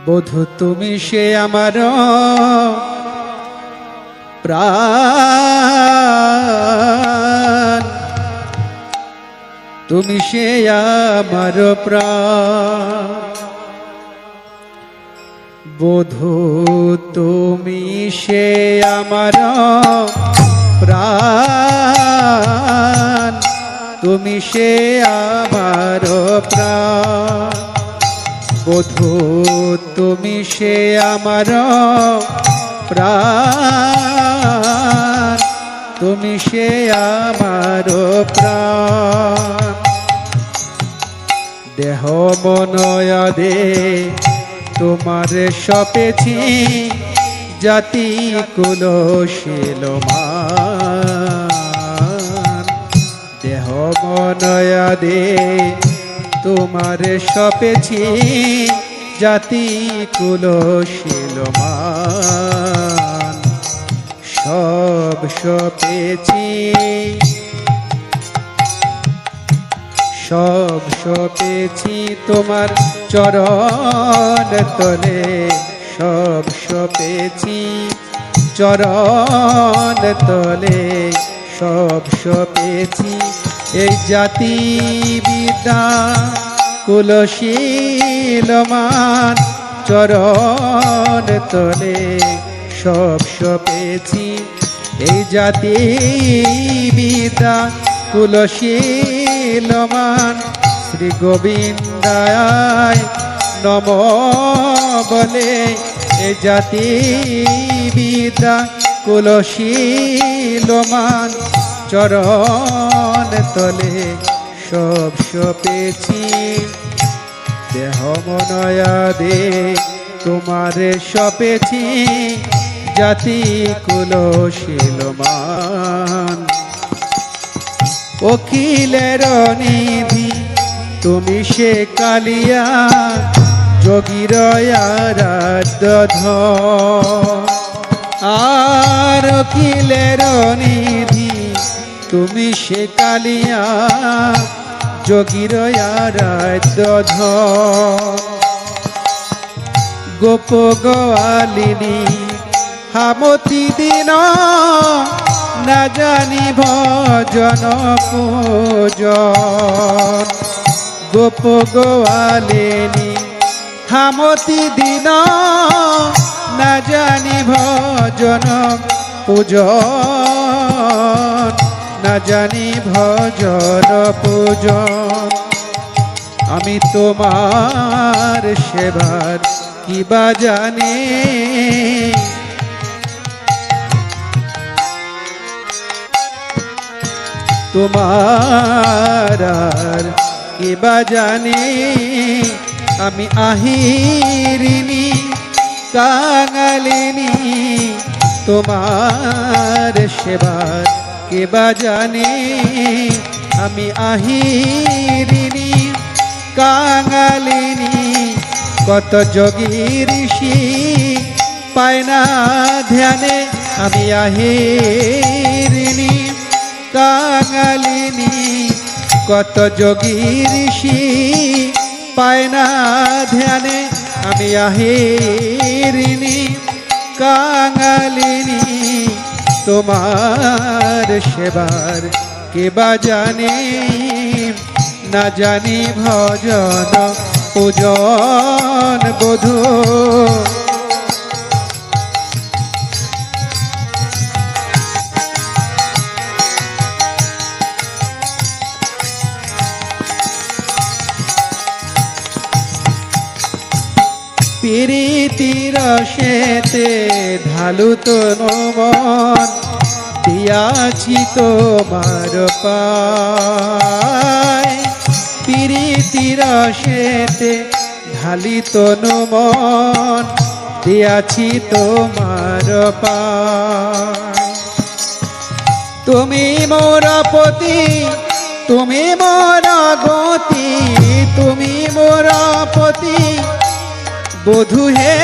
বধূ তুমি সে আমার প্রাণ, তুমি সে আমার প্রাণ। বধূ তুমি সে আমার প্রাণ, তুমি সে আমার প্রাণ। বধূ তুমি সে আমার প্রাণ, তুমি সে আমার প্রাণ। দেহ মনয়াদে তোমার সপেছি, জাতি কুলশীলমান। দেহ মনয়াদে তোমার সপেছি, জাতি কুলশীলমান। সব সপেছি, সব সপেছি তোমার চরণ তলে। সব সপেছি চরণ তলে, সব সপেছি এই জাতি বিদ্যা কুলশীলমান। চরণ তলে সব সপেছি এই জাতি বিদ্যা কুলশীলমান। শ্রী গোবিন্দায় নম বলে এই জাতি বিদ্যা কুলশীলমান। চরণ তলে সব সপেছি, দেহ মনয়াদে তোমারে সপেছি, জাতি কুলশীলমান। অখিলের নিধি তুমি সে কালিয়া, যোগীর আরাধ্য ধন। আর অখিলের নিধি তুমি সে কালিয়া, যোগীর আরাধ্য ধন। গোপ গোয়ালিনী হামতি দিন, না জানি ভজন পূজন। গোপ গোয়ালিনী হামতি দিন, না জানি ভজন পূজন। না জানি ভজন পূজন। আমি তোমার সেবার কিবা জানি, তোমার আর কিবা জানি। আমি আহিরিনী কাঙালিনী, তোমার সেবার কিবা জানি। আমি আহিরিনী কাঙালিনী, কত যোগী ঋষি পায় না ধ্যানে। আমি আহিরিনী কাঙালিনী, কত যোগী ঋষি পায় না ধ্যানে। আমি আহিরিনী কাঙালিনী, তোমার সেবার কেবা জানে। না জানি ভজন পূজন বধূ। প্রীতির রসেতে ঢালু তনু মন, দিয়াছি তোমার পায়। প্রীতির রসেতে ঢালি তনু মন, দিয়াছি তোমার পায়। তুমি মোর পতি, তুমি মোর গতি, তুমি মোর পতি বধূ হে।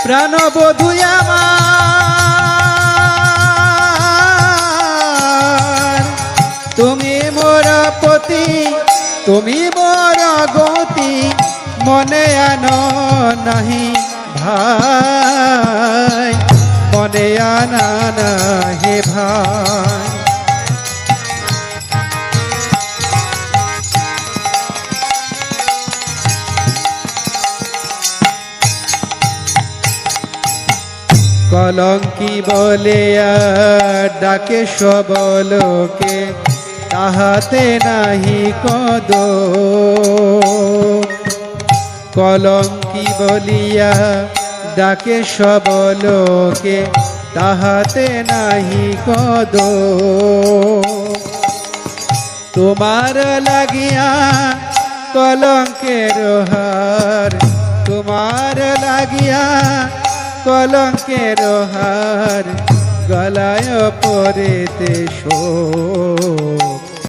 প্রাণ বধূ আমার, তুমি মোর পতি তুমি মোর গতি মনে আনো নাহি ভাই মনে আনা নাহি ভাই কলঙ্কি বলে ডাকে সবলোকে তাহাতে নাহি কদ কলঙ্কি বলিয়া ডাকে সবলোকে তাহাতে নাহি কদ তোমার লাগিয়া কলঙ্কের হার তোমার লাগিয়া কলঙ্কের হার গলায় পরেতে শো